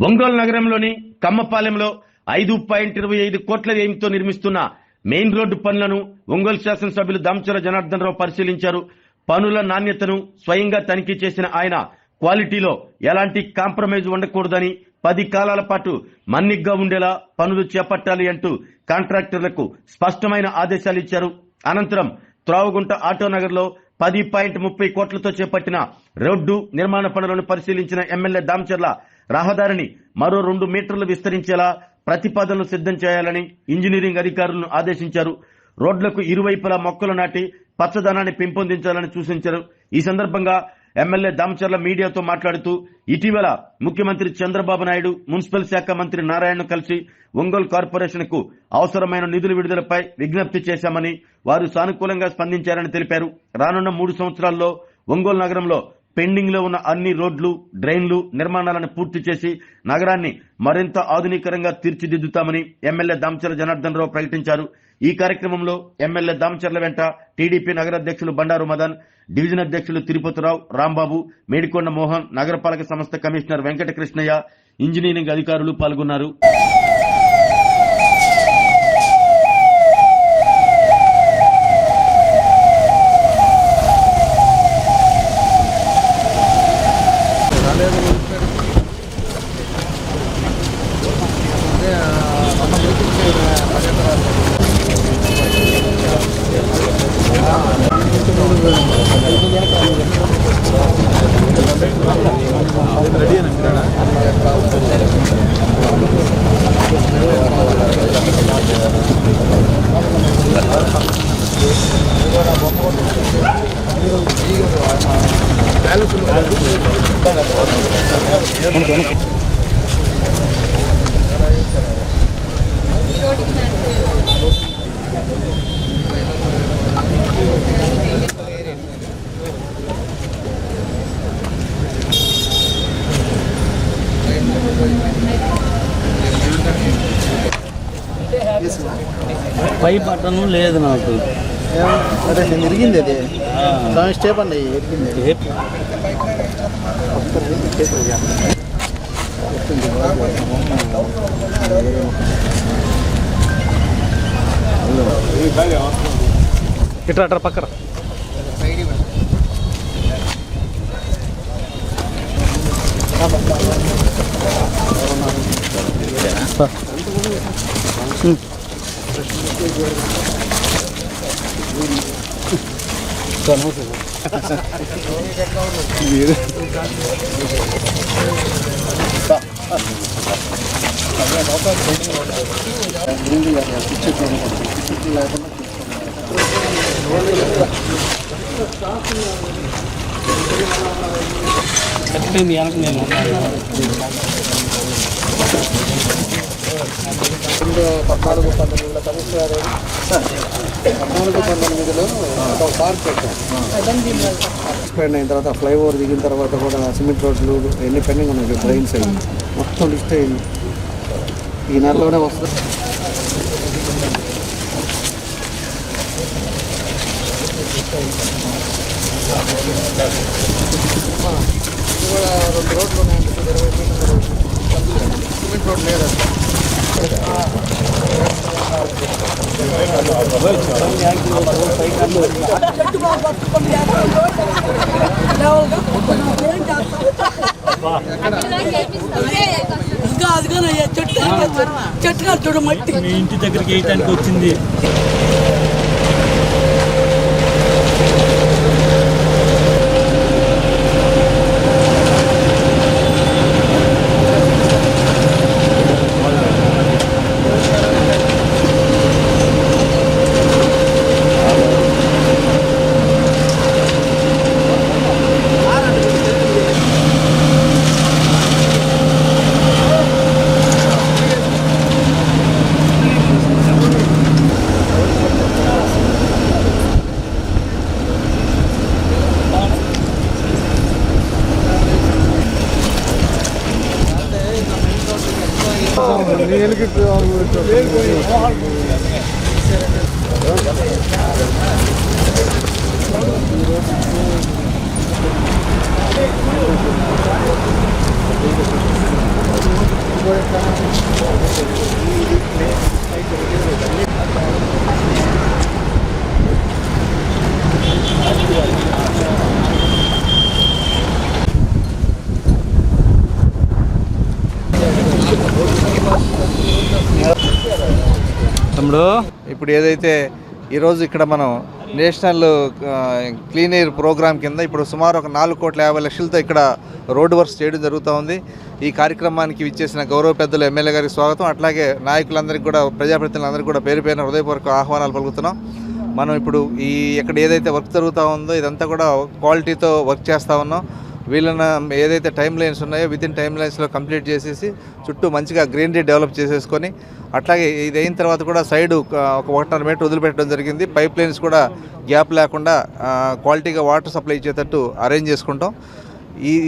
ఒంగోలు నగరంలోని కమ్మపాలెంలో 5.25 కోట్ల వ్యయంతో నిర్మిస్తున్న మెయిన్ రోడ్డు పనులను ఒంగోలు శాసనసభ్యులు దామచర్ల జనార్దన్ రావు పరిశీలించారు. పనుల నాణ్యతను స్వయంగా తనిఖీ చేసిన ఆయన క్వాలిటీలో ఎలాంటి కాంప్రమైజ్ ఉండకూడదని 10 కాలాల పాటు మన్నిగ్గా ఉండేలా పనులు చేపట్టాలి అంటూ కాంట్రాక్టర్లకు స్పష్టమైన ఆదేశాలు ఇచ్చారు. అనంతరం త్రావగుంట ఆటోనగర్ లో 10.30 కోట్లతో చేపట్టిన రోడ్డు నిర్మాణ పనులను పరిశీలించిన ఎమ్మెల్యే దామచర్ల రహదారిని మరో 2 మీటర్లు విస్తరించేలా ప్రతిపాదనలు సిద్ధం చేయాలని ఇంజనీరింగ్ అధికారులను ఆదేశించారు. రోడ్లకు ఇరువైపులా మొక్కలు నాటి పచ్చదనాన్ని పెంపొందించాలని సూచించారు. ఈ సందర్భంగా ఎమ్మెల్యే దామచర్ల మీడియాతో మాట్లాడుతూ ఇటీవల ముఖ్యమంత్రి చంద్రబాబు నాయుడు మున్సిపల్ శాఖ మంత్రి నారాయణను కలిసి ఒంగోలు కార్పొరేషన్ కు అవసరమైన నిధుల విడుదలపై విజ్ఞప్తి చేశామని, వారు సానుకూలంగా స్పందించారని తెలిపారు. రానున్న 3 సంవత్సరాల్లో ఒంగోలు నగరంలో పెండింగ్ లో ఉన్న అన్ని రోడ్లు, డ్రైన్లు నిర్మాణాలను పూర్తి చేసి నగరాన్ని మరింత ఆధునికరంగా తీర్చిదిద్దుతామని ఎమ్మెల్యే దామచర్ల జనార్దన్ రావు ప్రకటించారు. ఈ కార్యక్రమంలో ఎమ్మెల్యే దామచర్ల వెంట టీడీపీ నగర అధ్యక్షులు బండారు మదన్, డివిజన్ అధ్యక్షులు తిరుపతిరావు, రాంబాబు, మేడికొండ మోహన్, నగరపాలక సంస్థ కమిషనర్ వెంకటకృష్ణయ్య, ఇంజనీరింగ్ అధికారులు పాల్గొన్నారు. పై బట్టను లేదు నాకు. అదే ఇరిగింది, అది స్టేప్ అండి ఇరిగింది. ఇట్రా పక్కన పద్నాలుగు 19లో ఒక పార్క్ పెట్టాం. అయిన తర్వాత ఫ్లైఓవర్ దిగిన తర్వాత కూడా సిమెంట్ రోడ్లు ఎన్ని పెండింగ్ ఉన్నాయి, డ్రైన్స్ అయ్యి మొత్తం లిస్ట్ అయింది. ఈ నెలలోనే వస్తుంది. కూడా 2 రోడ్లు ఉన్నాయండి, 20 మీటర్ల రోడ్లు, సిమెంట్ రోడ్ లేదా. చెట్టు చూడ మట్టి మీ ఇంటి దగ్గరికి వేయటానికి వచ్చింది. Thank you. తమ్ముడు ఇప్పుడు ఏదైతే ఈరోజు ఇక్కడ మనం నేషనల్ క్లీన్ ఎయిర్ ప్రోగ్రామ్ కింద ఇప్పుడు సుమారు ఒక 4,50,00,000తో ఇక్కడ రోడ్డు వర్క్స్ చేయడం జరుగుతూ ఉంది. ఈ కార్యక్రమానికి విచ్చేసిన గౌరవ పెద్దలు ఎమ్మెల్యే గారికి స్వాగతం. అట్లాగే నాయకులందరికీ కూడా, ప్రజాప్రతినిధులందరికీ కూడా పేరు పేరున హృదయపూర్వక ఆహ్వానాలు పలుకుతున్నాం. మనం ఇప్పుడు ఇక్కడ ఏదైతే వర్క్ జరుగుతూ ఉందో ఇదంతా కూడా క్వాలిటీతో వర్క్ చేస్తూ ఉన్నాం. వీళ్ళన ఏదైతే టైం లైన్స్ ఉన్నాయో విత్ ఇన్ టైం లైన్స్లో కంప్లీట్ చేసేసి చుట్టూ మంచిగా గ్రీనరీ డెవలప్ చేసేసుకొని, అట్లాగే ఇది అయిన తర్వాత కూడా సైడ్ ఒక 1.5 మీటర్ వదిలిపెట్టడం జరిగింది. పైప్ లైన్స్ కూడా గ్యాప్ లేకుండా క్వాలిటీగా వాటర్ సప్లై ఇచ్చేటట్టు అరేంజ్ చేసుకుంటాం.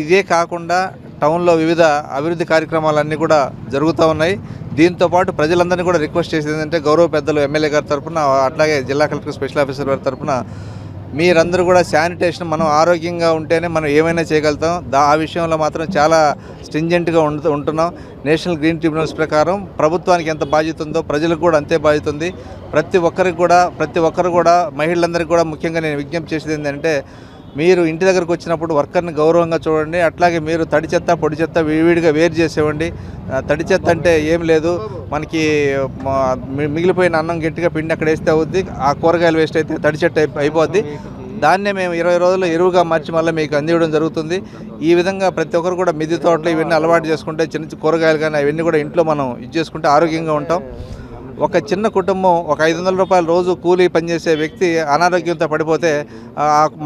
ఇదే కాకుండా టౌన్లో వివిధ అభివృద్ధి కార్యక్రమాలన్నీ కూడా జరుగుతూ ఉన్నాయి. దీంతోపాటు ప్రజలందరినీ కూడా రిక్వెస్ట్ చేసేది ఏంటంటే గౌరవ పెద్దలు ఎమ్మెల్యే గారి తరఫున, అట్లాగే జిల్లా కలెక్టర్ స్పెషల్ ఆఫీసర్ గారి తరఫున మీరందరూ కూడా శానిటేషన్, మనం ఆరోగ్యంగా ఉంటేనే మనం ఏమైనా చేయగలుగుతాం. ఆ విషయంలో మాత్రం చాలా స్ట్రింజెంట్గా ఉంటున్నాం. నేషనల్ గ్రీన్ ట్రిబ్యునల్స్ ప్రకారం ప్రభుత్వానికి ఎంత బాధ్యత ఉందో ప్రజలకు కూడా అంతే బాధ్యత ఉంది. ప్రతి ఒక్కరు కూడా మహిళలందరికీ కూడా ముఖ్యంగా నేను విజ్ఞప్తి చేసేది ఏంటంటే, మీరు ఇంటి దగ్గరకు వచ్చినప్పుడు వర్కర్ని గౌరవంగా చూడండి. అట్లాగే మీరు తడి చెత్త పొడి చెత్త విడివిడిగా వేరు చేసేవండి. తడి చెత్త అంటే ఏం లేదు, మనకి మిగిలిపోయిన అన్నం గట్టిగా పిండి అక్కడ వేస్తే అవుద్ది. ఆ కూరగాయలు వేస్ట్ అయితే తడి చెత్త అయిపోద్ది. దాన్నే మేము 20 రోజుల్లో ఎరువుగా మార్చి మళ్ళీ మీకు అందివ్వడం జరుగుతుంది. ఈ విధంగా ప్రతి ఒక్కరు కూడా మిద్దె తోటలు ఇవన్నీ అలవాటు చేసుకుంటే, చిన్న కూరగాయలు కానీ అవన్నీ కూడా ఇంట్లో మనం చేసుకుంటే ఆరోగ్యంగా ఉంటాం. ఒక చిన్న కుటుంబం ఒక 500 రూపాయలు రోజు కూలీ పనిచేసే వ్యక్తి అనారోగ్యంతో పడిపోతే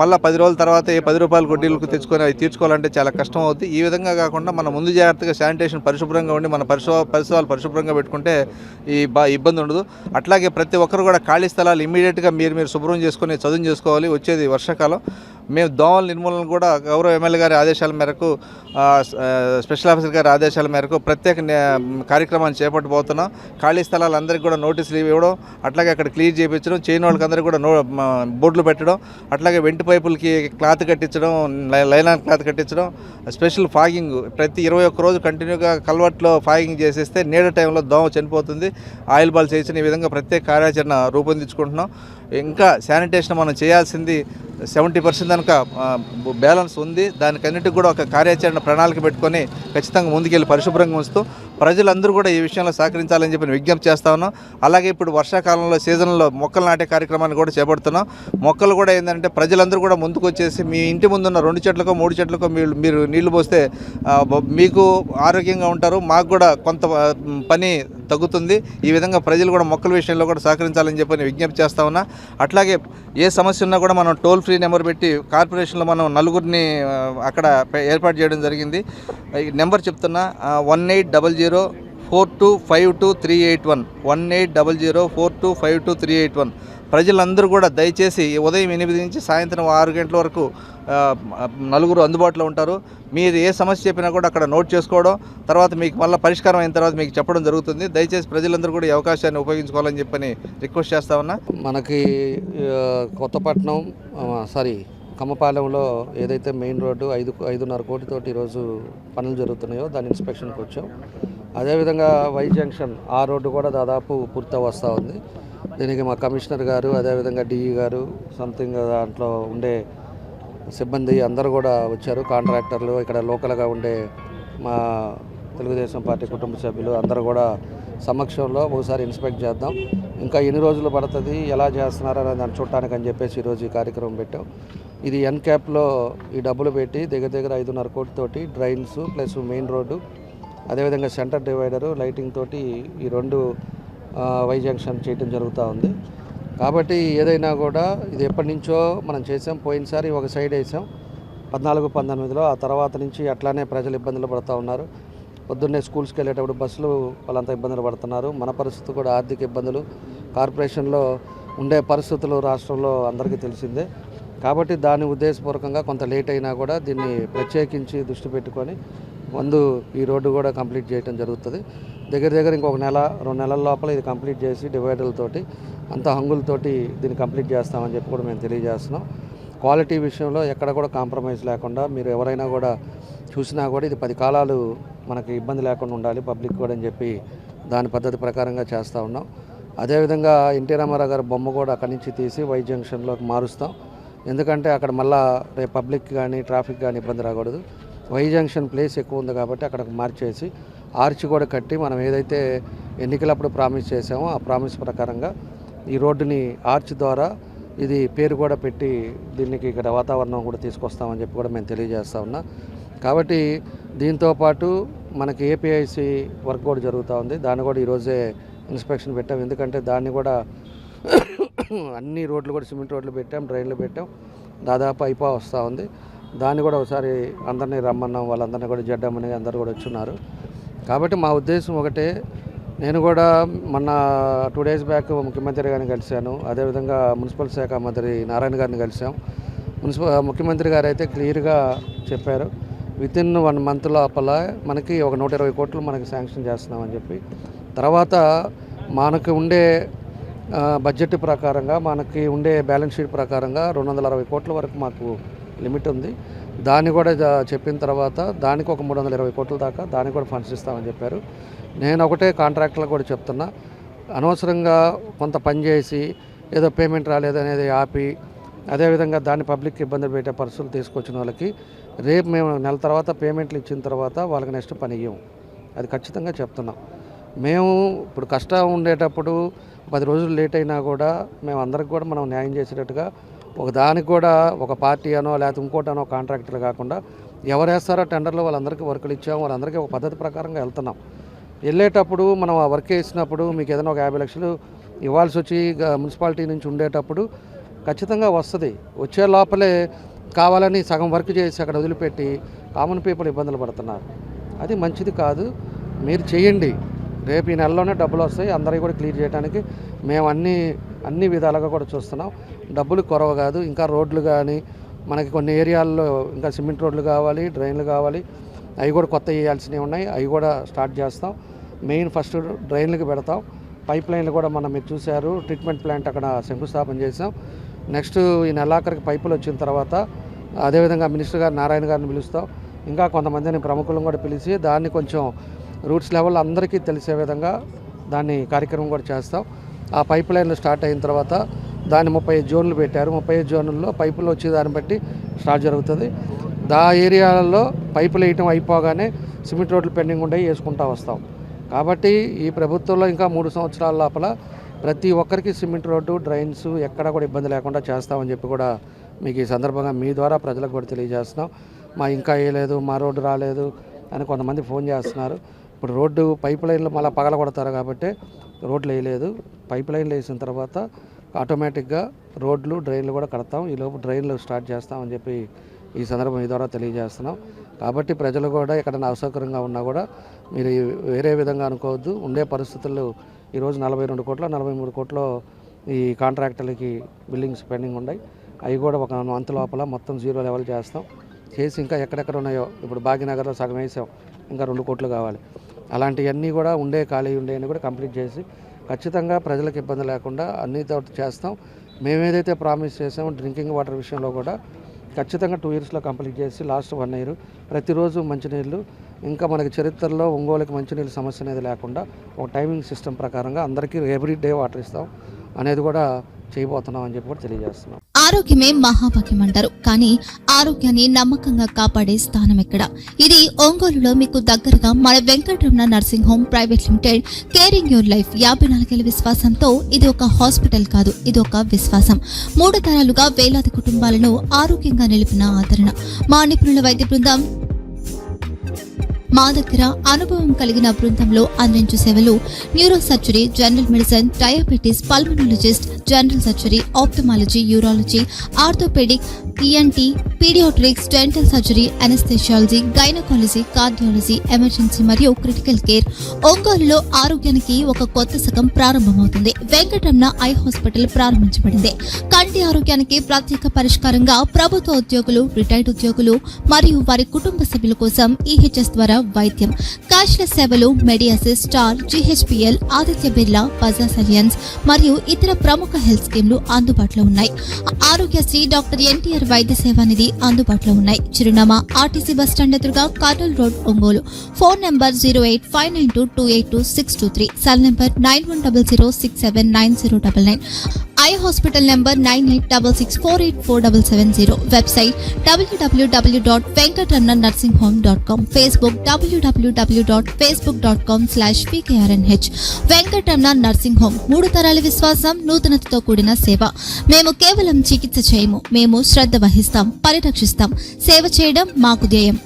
మళ్ళీ 10 రోజుల తర్వాత 10 రూపాయలు వడ్డీలకు తెచ్చుకొని అవి తీర్చుకోవాలంటే చాలా కష్టం అవుతుంది. ఈ విధంగా కాకుండా మనం ముందు జాగ్రత్తగా శానిటేషన్ పరిశుభ్రంగా ఉండి మన పరిసరాలు పరిశుభ్రంగా పెట్టుకుంటే ఇబ్బంది ఉండదు. అట్లాగే ప్రతి ఒక్కరు కూడా ఖాళీ స్థలాలు ఇమ్మీడియట్గా మీరు శుభ్రం చేసుకొని చదువు చేసుకోవాలి. వచ్చేది వర్షాకాలం. మేము దోమల నిర్మూలన కూడా గౌరవ ఎమ్మెల్యే గారి ఆదేశాల మేరకు, స్పెషల్ ఆఫీసర్ గారి ఆదేశాల మేరకు ప్రత్యేక కార్యక్రమాన్ని చేపట్టబోతున్నాం. ఖాళీ స్థలాలు అందరికీ కూడా నోటీసులు ఇవ్వడం, అట్లాగే అక్కడ క్లియర్ చేయించడం, చేయని వాళ్ళకి అందరికీ కూడా బోర్డులు పెట్టడం, అట్లాగే వెంటి పైపులకి క్లాత్ కట్టించడం, లైలాన్ క్లాత్ కట్టించడం, స్పెషల్ ఫాగింగ్ ప్రతి 21 రోజు కంటిన్యూగా కల్వర్ట్లో ఫాగింగ్ చేసేస్తే నీడ టైంలో దోమ చనిపోతుంది. ఆయిల్ బాల్స్ వేసిన ఈ విధంగా ప్రత్యేక కార్యాచరణ రూపొందించుకుంటున్నాం. ఇంకా శానిటేషన్ మనం చేయాల్సింది 70% కనుక బ్యాలెన్స్ ఉంది. దానికన్నిటికి కూడా ఒక కార్యాచరణ ప్రణాళిక పెట్టుకొని ఖచ్చితంగా ముందుకెళ్ళి పరిశుభ్రంగా ఉంచుతూ ప్రజలందరూ కూడా ఈ విషయంలో సహకరించాలని చెప్పి విజ్ఞప్తి చేస్తా ఉన్నాం. అలాగే ఇప్పుడు వర్షాకాలంలో సీజన్లో మొక్కలు నాటే కార్యక్రమాన్ని కూడా చేపడుతున్నాం. మొక్కలు కూడా ఏంటంటే ప్రజలందరూ కూడా ముందుకు వచ్చేసి మీ ఇంటి ముందున్న 2 చెట్లకో 3 చెట్లకో మీరు నీళ్లు పోస్తే మీకు ఆరోగ్యంగా ఉంటారు, మాకు కూడా కొంత పని తగ్గుతుంది. ఈ విధంగా ప్రజలు కూడా మొక్కల విషయంలో కూడా సహకరించాలని చెప్పి విజ్ఞప్తి చేస్తా ఉన్నా. అట్లాగే ఏ సమస్య ఉన్నా కూడా మనం టోల్ ఫ్రీ నెంబర్ పెట్టి కార్పొరేషన్లో మనం 4 అక్కడ ఏర్పాటు చేయడం జరిగింది. ఈ నెంబర్ చెప్తున్నా 1800425238 1800425238. ప్రజలందరూ కూడా దయచేసి ఉదయం 8 నుంచి సాయంత్రం 6 గంటల వరకు 4 అందుబాటులో ఉంటారు. మీరు ఏ సమస్య చెప్పినా కూడా అక్కడ నోట్ చేసుకోవడం, తర్వాత మీకు మళ్ళీ పరిష్కారం అయిన తర్వాత మీకు చెప్పడం జరుగుతుంది. దయచేసి ప్రజలందరూ కూడా ఈ అవకాశాన్ని ఉపయోగించుకోవాలని చెప్పని రిక్వెస్ట్ చేస్తా ఉన్నా. మనకి కొత్తపట్నం కమ్మపాలెంలో ఏదైతే మెయిన్ రోడ్డు 5.5 కోటితోటి ఈరోజు పనులు జరుగుతున్నాయో దాని ఇన్స్పెక్షన్కి వచ్చాం. అదేవిధంగా వై జంక్షన్ ఆ రోడ్డు కూడా దాదాపు పూర్తి వస్తూ ఉంది. దీనికి మా కమిషనర్ గారు, అదేవిధంగా డిఈ గారు, సంథింగ్ దాంట్లో ఉండే సిబ్బంది అందరూ కూడా వచ్చారు. కాంట్రాక్టర్లు, ఇక్కడ లోకల్గా ఉండే మా తెలుగుదేశం పార్టీ కుటుంబ సభ్యులు అందరూ కూడా సమక్షంలో ఒకసారి ఇన్స్పెక్ట్ చేద్దాం. ఇంకా ఎన్ని రోజులు పడుతుంది, ఎలా చేస్తున్నారని దాన్ని చూడటానికి అని చెప్పేసి ఈరోజు ఈ కార్యక్రమం పెట్టాం. ఇది ఎన్క్యాప్లో ఈ డబ్బులు పెట్టి దగ్గర 5.5 కోటితోటి డ్రైన్స్ ప్లస్ మెయిన్ రోడ్డు, అదేవిధంగా సెంటర్ డివైడరు, లైటింగ్ తోటి ఈ 2 వై జంక్షన్ చేయడం జరుగుతూ ఉంది. కాబట్టి ఏదైనా కూడా ఇది ఎప్పటి నుంచో మనం చేసాం. పోయినసారి ఒక సైడ్ వేసాం 14-19లో. ఆ తర్వాత నుంచి అట్లానే ప్రజలు ఇబ్బందులు పడుతూ ఉన్నారు. పొద్దున్నే స్కూల్స్కి వెళ్ళేటప్పుడు బస్సులు వాళ్ళంతా ఇబ్బందులు పడుతున్నారు. మన పరిస్థితి కూడా ఆర్థిక ఇబ్బందులు, కార్పొరేషన్లో ఉండే పరిస్థితులు రాష్ట్రంలో అందరికీ తెలిసిందే. కాబట్టి దాని ఉద్దేశపూర్వకంగా కొంత లేట్ అయినా కూడా దీన్ని ప్రత్యేకించి దృష్టి పెట్టుకొని ముందు ఈ రోడ్డు కూడా కంప్లీట్ చేయడం జరుగుతుంది. దగ్గర ఇంకొక 1-2 నెలల లోపల ఇది కంప్లీట్ చేసి డివైడర్లతోటి అంత హంగులతోటి దీన్ని కంప్లీట్ చేస్తామని చెప్పి కూడా మేము తెలియజేస్తున్నాం. క్వాలిటీ విషయంలో ఎక్కడ కూడా కాంప్రమైజ్ లేకుండా మీరు ఎవరైనా కూడా చూసినా కూడా ఇది 10 కాలాలు మనకి ఇబ్బంది లేకుండా ఉండాలి పబ్లిక్ కూడా అని చెప్పి దాని పద్ధతి ప్రకారంగా చేస్తూ ఉన్నాం. అదేవిధంగా ఎన్టీ రామారావు గారి బొమ్మ కూడా అక్కడి నుంచి తీసి వై జంక్షన్లోకి మారుస్తాం. ఎందుకంటే అక్కడ మళ్ళా రేపు పబ్లిక్ కానీ ట్రాఫిక్ కానీ ఇబ్బంది రాకూడదు. వై జంక్షన్ ప్లేస్ ఎక్కువ ఉంది కాబట్టి అక్కడికి మార్చేసి ఆర్చ్ కూడా కట్టి మనం ఏదైతే ఎన్నికలప్పుడు ప్రామిస్ చేసామో ఆ ప్రామిస్ ప్రకారంగా ఈ రోడ్డుని ఆర్చ్ ద్వారా ఇది పేరు కూడా పెట్టి దీనికి ఇక్కడ వాతావరణం కూడా తీసుకొస్తామని చెప్పి కూడా మేము తెలియజేస్తా ఉన్నా. కాబట్టి దీంతోపాటు మనకి ఏపీఐసి వర్క్ కూడా జరుగుతూ ఉంది. దాన్ని కూడా ఈరోజే ఇన్స్పెక్షన్ పెట్టాం. ఎందుకంటే దాన్ని కూడా అన్ని రోడ్లు కూడా సిమెంట్ రోడ్లు పెట్టాం, డ్రైన్లు పెట్టాం, దాదాపు అయిపో వస్తూ ఉంది. దాన్ని కూడా ఒకసారి అందరినీ రమ్మన్నాం, వాళ్ళందరినీ కూడా జడ్డమని అందరూ కూడా వచ్చున్నారు. కాబట్టి మా ఉద్దేశం ఒకటే, నేను కూడా మొన్న 2 days బ్యాక్ ముఖ్యమంత్రి గారిని కలిశాను. అదేవిధంగా మున్సిపల్ శాఖ మంత్రి నారాయణ గారిని కలిసాం. ముఖ్యమంత్రి గారు అయితే క్లియర్గా చెప్పారు, వితిన్ 1 month లోపల మనకి ఒక 120 కోట్లు మనకి శాంక్షన్ చేస్తున్నామని చెప్పి. తర్వాత మనకు ఉండే బడ్జెట్ ప్రకారంగా మనకి ఉండే బ్యాలెన్స్ షీట్ ప్రకారంగా 260 కోట్ల వరకు మాకు లిమిట్ ఉంది. దాన్ని కూడా చెప్పిన తర్వాత దానికి ఒక 320 కోట్ల దాకా దానికి కూడా ఫండ్స్ ఇస్తామని చెప్పారు. నేను ఒకటే కాంట్రాక్టర్లకు కూడా చెప్తున్నా, అనవసరంగా కొంత పని చేసి ఏదో పేమెంట్ రాలేదనేది ఆపి అదేవిధంగా దాన్ని పబ్లిక్ ఇబ్బందులు పెట్టే పరిస్థితులు తీసుకొచ్చిన వాళ్ళకి రేపు మేము నెల తర్వాత పేమెంట్లు ఇచ్చిన తర్వాత వాళ్ళకి నెక్స్ట్ పని ఇవ్వం. అది ఖచ్చితంగా చెప్తున్నాం. మేము ఇప్పుడు కష్టం ఉండేటప్పుడు 10 రోజులు లేట్ అయినా కూడా మేము అందరికి కూడా మనం న్యాయం చేసేటట్టుగా ఒక దానికి కూడా ఒక పార్టీ అనో లేకపోతే ఇంకోటనో కాంట్రాక్టర్ కాకుండా ఎవరు వేస్తారో టెండర్లో వాళ్ళందరికీ వర్కులు ఇచ్చాము, వాళ్ళందరికీ ఒక పద్ధతి ప్రకారంగా వెళ్తున్నాం. వెళ్ళేటప్పుడు మనం ఆ వర్క్ వేసినప్పుడు మీకు ఏదైనా ఒక 50 లక్షలు ఇవ్వాల్సి వచ్చి మున్సిపాలిటీ నుంచి ఉండేటప్పుడు ఖచ్చితంగా వస్తుంది. వచ్చే లోపలే కావాలని సగం వర్క్ చేసి అక్కడ వదిలిపెట్టి కామన్ పీపుల్ ఇబ్బందులు పడుతున్నారు. అది మంచిది కాదు. మీరు చేయండి, రేపు ఈ నెలలోనే డబ్బులు వస్తాయి. అందరికీ కూడా క్లియర్ చేయడానికి మేము అన్ని విధాలుగా కూడా చూస్తున్నాం. డబ్బులు కొరవ కాదు. ఇంకా రోడ్లు కానీ మనకి కొన్ని ఏరియాల్లో ఇంకా సిమెంట్ రోడ్లు కావాలి, డ్రైన్లు కావాలి, అవి కూడా కొత్త వేయాల్సినవి ఉన్నాయి. అవి కూడా స్టార్ట్ చేస్తాం. మెయిన్ ఫస్ట్ డ్రైన్లకు పెడతాం. పైప్ లైన్లు కూడా మీరు చూశారు, ట్రీట్మెంట్ ప్లాంట్ అక్కడ శంకుస్థాపన చేసాం. నెక్స్ట్ ఈ నెలాఖరికి పైపులు వచ్చిన తర్వాత అదేవిధంగా మినిస్టర్ గారు నారాయణ గారిని పిలుస్తాం. ఇంకా కొంతమందిని ప్రముఖులను కూడా పిలిచి దాన్ని కొంచెం రూట్స్ లెవెల్ అందరికీ తెలిసే విధంగా దాన్ని కార్యక్రమం కూడా చేస్తాం. ఆ పైప్ లైన్లు స్టార్ట్ అయిన తర్వాత దాన్ని 35 జోన్లు పెట్టారు. 35 జోన్లలో పైపులు వచ్చే దాన్ని బట్టి స్టార్ట్ జరుగుతుంది. ఆ ఏరియాలలో పైపులు వేయటం అయిపోగానే సిమెంట్ రోడ్లు పెండింగ్ ఉండయి వేసుకుంటూ వస్తాం. కాబట్టి ఈ ప్రభుత్వంలో ఇంకా 3 సంవత్సరాల లోపల ప్రతి ఒక్కరికి సిమెంట్ రోడ్డు, డ్రైన్స్ ఎక్కడ కూడా ఇబ్బంది లేకుండా చేస్తామని చెప్పి కూడా మీకు ఈ సందర్భంగా మీ ద్వారా ప్రజలకు కూడా తెలియజేస్తున్నాం. ఇంకా వేయలేదు, మా రోడ్డు రాలేదు అని కొంతమంది ఫోన్ చేస్తున్నారు. ఇప్పుడు రోడ్డు పైప్ లైన్లు మళ్ళీ పగల కొడతారు కాబట్టి రోడ్లు వేయలేదు. పైప్ లైన్లు వేసిన తర్వాత ఆటోమేటిక్గా రోడ్లు, డ్రైన్లు కూడా కడతాం. ఈలోపు డ్రైన్లు స్టార్ట్ చేస్తామని చెప్పి ఈ సందర్భం ఈ ద్వారా తెలియజేస్తున్నాం. కాబట్టి ప్రజలు కూడా ఎక్కడైనా అసౌకర్యంగా ఉన్నా కూడా మీరు వేరే విధంగా అనుకోవద్దు. ఉండే పరిస్థితుల్లో ఈరోజు 42 కోట్లు 43 కోట్లు ఈ కాంట్రాక్టర్లకి బిల్డింగ్స్ పెండింగ్ ఉన్నాయి. అవి కూడా ఒక మంత్ లోపల మొత్తం 0 లెవెల్ చేస్తాం. చేసి ఇంకా ఎక్కడెక్కడ ఉన్నాయో ఇప్పుడు భాగ్యనగర్లో సగం వేసాం, ఇంకా 2 కోట్లు కావాలి. అలాంటివన్నీ కూడా ఖాళీ ఉండేవన్నీ కూడా కంప్లీట్ చేసి ఖచ్చితంగా ప్రజలకు ఇబ్బంది లేకుండా అన్నితో చేస్తాం. మేమేదైతే ప్రామిస్ చేసామో డ్రింకింగ్ వాటర్ విషయంలో కూడా ఖచ్చితంగా 2 yearsలో కంప్లీట్ చేసి లాస్ట్ 1 year ప్రతిరోజు మంచినీళ్ళు, ఇంకా మనకి చరిత్రలో ఒంగోలుకి మంచినీళ్ళు సమస్య అనేది లేకుండా ఒక టైమింగ్ సిస్టమ్ ప్రకారంగా అందరికీ ఎవ్రీడే వాటర్ ఇస్తాం అనేది కూడా చేయబోతున్నాం అని చెప్పి కూడా తెలియజేస్తున్నాం. ఆరోగ్యమే మహాభాగ్యం అంటారు, కానీ ఆరోగ్యాన్ని నమ్మకంగా కాపాడే స్థానం ఎక్కడ? ఇది ఒంగోలులో మీకు దగ్గరగా మన Venkataramana nursing home private limited. Caring your life 54 ఏళ్ల విశ్వాసంతో ఇది ఒక హాస్పిటల్ కాదు, ఇది ఒక విశ్వాసం. 3 తరాలుగా వేలాది కుటుంబాలను ఆరోగ్యంగా నిలిపిన ఆదరణ. మా నిపుణుల వైద్య బృందం మా దగ్గర అనుభవం కలిగిన బృందంలో అందించే సేవలు neuro surgery, general medicine, diabetes, pulmonologist, general surgery, ophthalmology, urology, orthopaedic, ENT, paediatrics, dental surgery, anaesthesiology, gynaecology, cardiology, emergency మరియు క్రిటికల్ కేర్. ఒంగోలులో ఆరోగ్యానికి ఒక కొత్త శకం ప్రారంభమవుతుంది. వెంకటరమణ ఐ హాస్పిటల్ ప్రారంభించబడింది. కంటి ఆరోగ్యానికి ప్రత్యేక పరిష్కారంగా ప్రభుత్వ ఉద్యోగులు, రిటైర్డ్ ఉద్యోగులు మరియు వారి కుటుంబ సభ్యుల కోసం ఈహెచ్ఎస్ ద్వారా వైద్యం, క్యాష్లెస్ సేవలు, మెడియాసిస్, star, GHPL, Aditya Birla, Bajaj Allianz మరియు ఇతర ప్రముఖ హెల్త్ స్కీమ్లు అందుబాటులో ఉన్నాయి. ఆరోగ్యశ్రీ, డాక్టర్ ఎన్టీఆర్ వైద్య సేవా నిధి అందుబాటులో ఉన్నాయి. చిరునామా RTC బస్ స్టాండ్ ఎదురుగా, Kurnool road, Ongole. Phone number 08592282623, cell number 9100679099. Eye hospital number 9866484770. Website www.venkatramannursing.com. Facebook www.facebook.com/pkrnh. Venkataramana nursing home, 3 తరాల విశ్వాసం, నూతనతతో కూడిన సేవ. మేము కేవలం చికిత్స చేయము, మేము శ్రద్ధ వహిస్తాం, పరిరక్షిస్తాం. సేవ చేయడం మాకు ధ్యేయం.